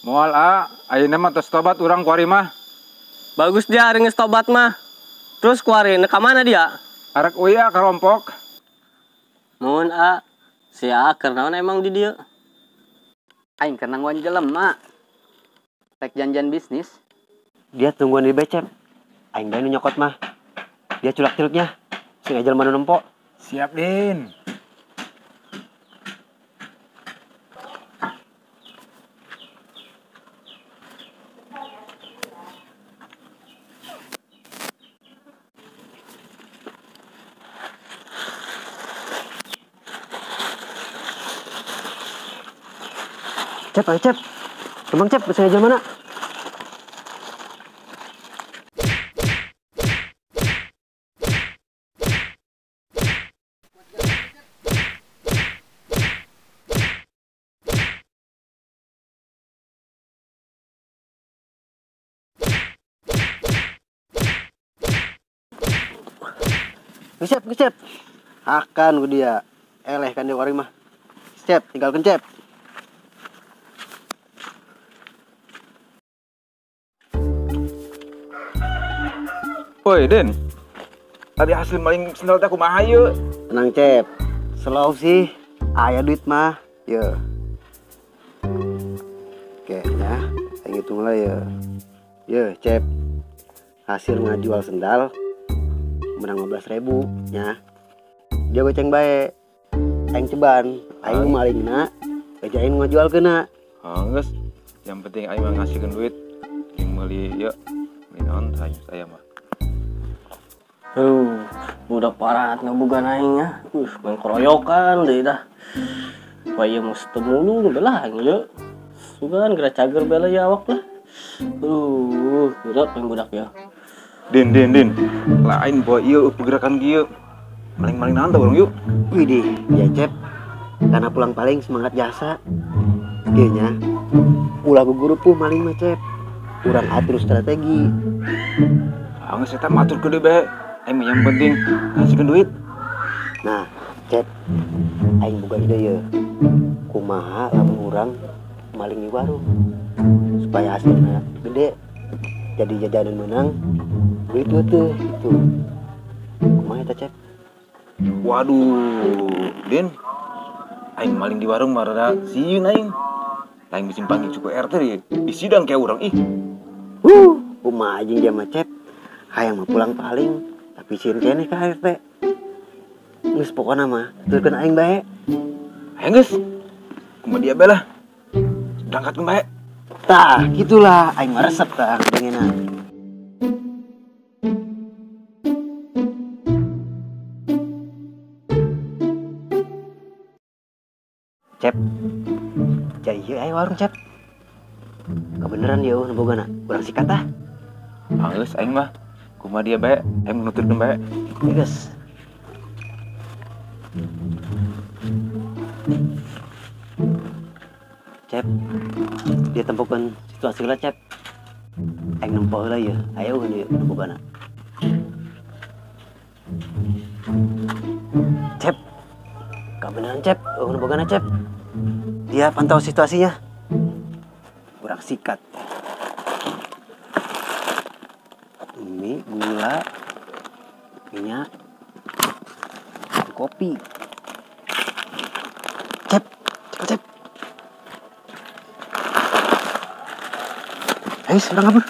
Moal ayeuna mah tos tobat urang kuari mah. Bagus dia hari tobat mah. Terus kuari ka mana dia? Arek uya kelompok. Mun si keur naon emang di dieu? Aing keur nangguan jelema. Rek janjian bisnis. Dia tungguan di becep. Aing bae nu nyokot mah. Dia culak-culuknya. Sing jelema nu nempo. Siap, Din. Cep, ayo Cep. Kemang Cep, bisa aja mana? Cep. Akan gue dia. Eleh kan dia orang mah. Cep, tinggal kencep. Woi, Den. Tadi hasil maling sendal teh kumaha ieu? Tenang Cep. Slow sih. Aya duit mah. Ye. Oke ya. Aing hitung lah ya. Ye, Cep. Hasil ngajual sendal menang 15.000 nya. Dia goceng bae. Aing ceban. Aing malingna, aja aing ngajual kena. Geus. Yang penting aing mah ngasihkeun duit. Yang meuli yeuh. Meuli naon saya mah. Budak parat ngaboga aing ya. Main keroyokan deui dah. Bae mah mulu belah ieu. Sugan geura cager bela ya awak lah. Berat main budak ya. Din. Lain bawa ieu pergerakan kieu. Maling-maling naon tah urang yuk. Widih, ya Cep. Karena pulang paling semangat jasa. Ieu nya. Ulah guguru puh maling mah Cep. Urang atur strategi. Geus eta mah atur gede bae. Aing yang penting ngasihkeun duit. Nah, Cep. Aing boga ide ye. Kumaha lamun urang maling di warung. Supaya hasilnya gede. Jadi jajanan menang. Duit teh itu. Kumaha eta Cep? Waduh, Din. Aing maling di warung mah rada sieun aing. Aing bisa panggil cukup RT di sidang kayak urang ih. Kumaha anjing dia mah Cep. Hayang mah pulang paling. Tapi sieun keneh ka AFP. Geus pokona mah turkeun aing bae. Ayo geus. Kumaha dia bae lah. Berangkat ke bae. Tah, gitulah aing mah resep tah pengenna. Cep. Jadi ieu aya warung Cep. Kebeneran dia nembogana. Urang sikat tah. Geus aing mah. Kumaha dia bae, aing nuturkeun bae. Geus. Cep. Dia tempokeun situasi heula Cep. Aing nempo heula ieu. Aya eueuh ieu nembogana. Cep. Kebeneran Cep, eueuh nembogana Cep. Dia pantau situasinya. Urang sikat. Mie, gula, minyak, kopi. Cep. Ayo, urang ngabur.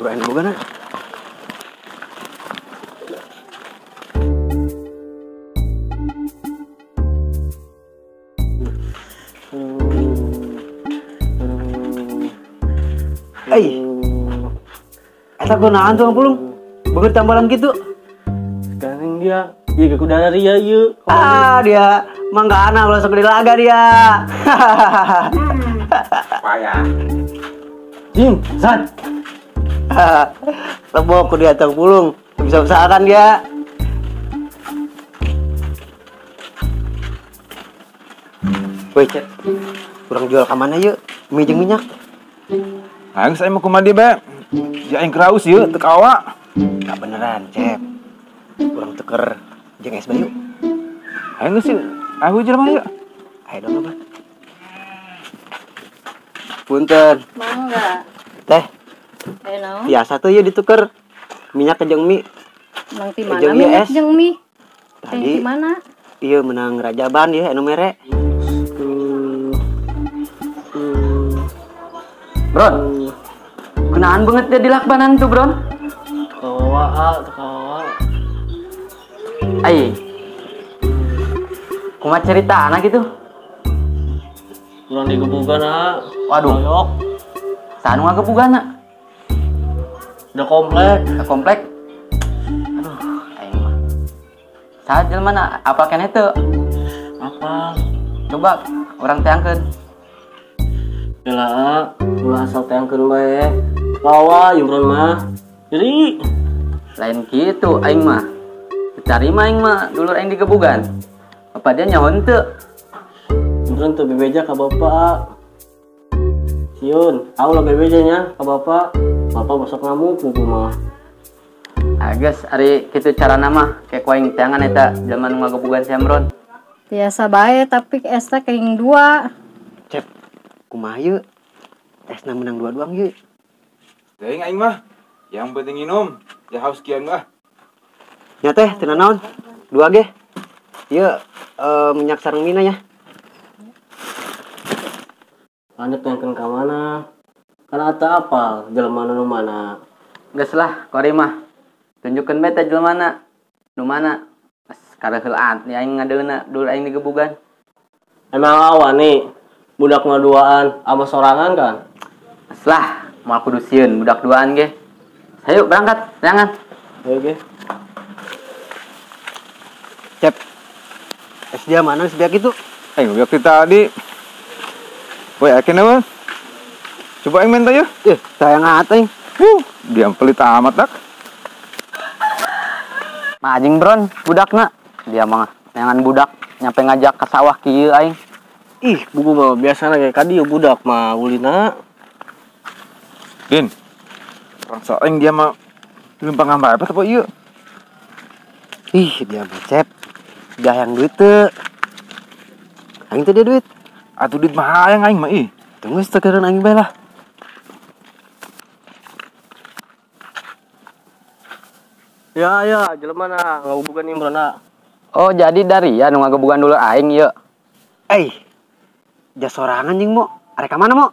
Urang nembogana. Eta gunaan tuh pulung. Begitu tambalan gitu. Sekarang dia ke kuda ria ieu. Dia manggana ulah segede laga dia. Payah. Jing, San. Lebok ku dia tang pulung. Bisa-bisakan dia. Woi, Cep. Kurang jual ka mana yeuh? Mie jeung minyak. Geus aing mah kumaha dia bae. Ya aing kraus ieu teu kawa. Enggak beneran, Cep. Kurang teker jeung es bayu. Aing geus ieu. Ayo jelema ieu. Ayo dong, Abah. Punten. Mangga. Teh, Naon? biasa tuh ya dituker minyak ke jeung mie. Nang ti mana Jeung ieu minyak es. jeung mie? Tadi Di mana? iya menang rajaban ya anu mere. Bron, kenaan banget dia di lakbanan tuh, Bron. Kawa. Ai. Kumaha cerita anak gitu? Kurang digebugan Waduh. Kroyok. Sanu ngagebugana. Udah komplek. Ke komplek. Aduh, aing mah. Saat jelema apa keneh teu? Apa? Coba orang teangkeun. Gila, ulah asal teangkeun bae. Kawa Imron mah. Jadi, Lain gitu aing mah. Ditarima aing mah dulur aing digebugan. Apa dia nyahoan teu? Imron tuh bebeja ka bapak. Siun, tahu lah bebejanya ka bapak. Bapak besok ngamuk buku mah. Agas ari kitu carana mah kayak kuaing teangan eta jelema nu ngagebugan si Amron. Biasa bae tapi esna kering 2. Cep, kumaha yeu? Esna menang 2-2 yeu. Teuing aing mah. Yang penting minum. Ya haus kieu mah. Nya teh teu naon? 2 ge. Ieu minyak sareng mina ya. Lanjut teangkeun ka mana? Kana ata apal jelema nu mana? Geus lah kori mah. Tunjukkeun bae teh jelemana. Nu mana? Kareuheulan nih aing ngadeuna dulur aing digebugan. Emang awan nih, budak mah duaan ama sorangan kan? Geus lah, moal kudu sieun budak duaan ge. Hayu berangkat, jangan. Oke. Cep. Es dia mana sebiak itu? Aing udah tadi. Woi, akhirnya mah. Coba aing minta yuk. Sayang ating. Dia pelit amat dak. Majing Bron, budakna. Dia mah neangan budak nyampe ngajak ke sawah kieu aing. Ih, buku mah biasana kayak kadieu budak mah ulina. Din. Rasa aing dia mah lempang ngambah apa apa ieu? Ih, dia mah Cep. Gayang duit teu. Aing teh dia duit. Atuh duit mah hayang aing mah ih. Tunggu sekeran aing bae lah. Ya, jelema na ngabubugan Imron na. Oh, jadi dari ya nu ngagebugan dulur aing ieu. Jas sorangan jeung mo. Arek ka mana mo?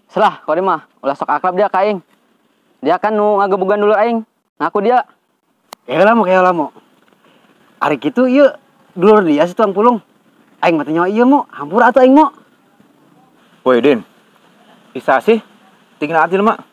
Selah, kori mah ulah sok akrab dia ka aing. Dia kan nu ngagebugan dulur aing. Ngaku dia. Kayak lah mo. Arek kitu ieu dulur dia si tuang pulung. Aing mah teh nyawa ieu mo. Hampura atuh aing mo. Woi, Din. Bisa sih? Tinggal adil mak.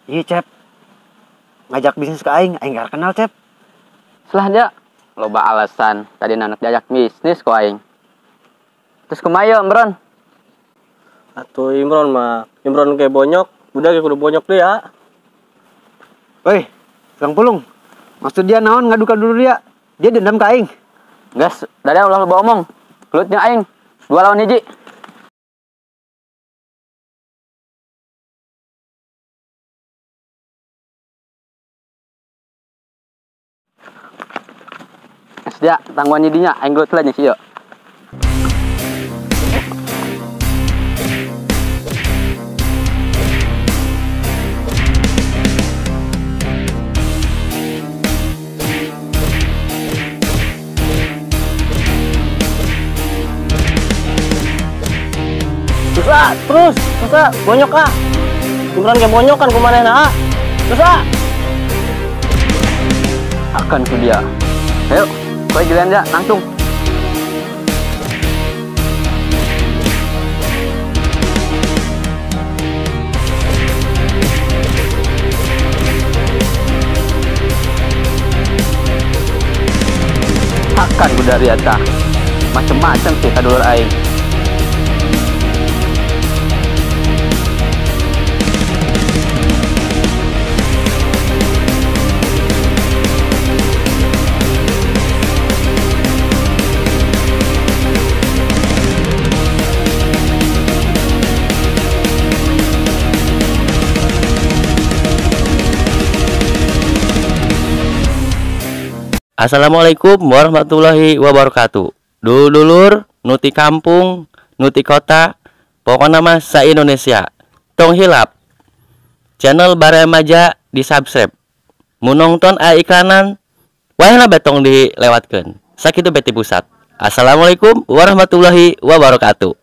Iya Cep. Ngajak bisnis ke aing gak kenal Cep. Selah dia loba alasan tadi anak diajak bisnis ku aing. Terus kumaha Bron? Atuh Imron mah, Imron kayak bonyok, budak ge kudu bonyok deh ya. Woi, tuang pulung. Maksud dia naon ngadu ka dulu dia? Dia dendam ke aing. Gas, dari ulah loba omong. Kelutnya aing 2 lawan 1. Dia tangguhan nyidinya aing gelut lah nya sih yo. Terus, bonyok ah. Imron kayak bonyok kan kumanehna ah. Terus ah. Akan ku dia. Ayo, kowe jalan dia langsung. Akan ku dari eta. Macem-macem sih kadulur aing. Assalamualaikum warahmatullahi wabarakatuh. Dulur, nuti kampung, nuti kota, pokoknya mah sa Indonesia. tong hilap. Channel Baremaja di subscribe. Mau nonton iklanan, wayahna betong dilewatkeun. Sakitu beti pusat. Assalamualaikum warahmatullahi wabarakatuh.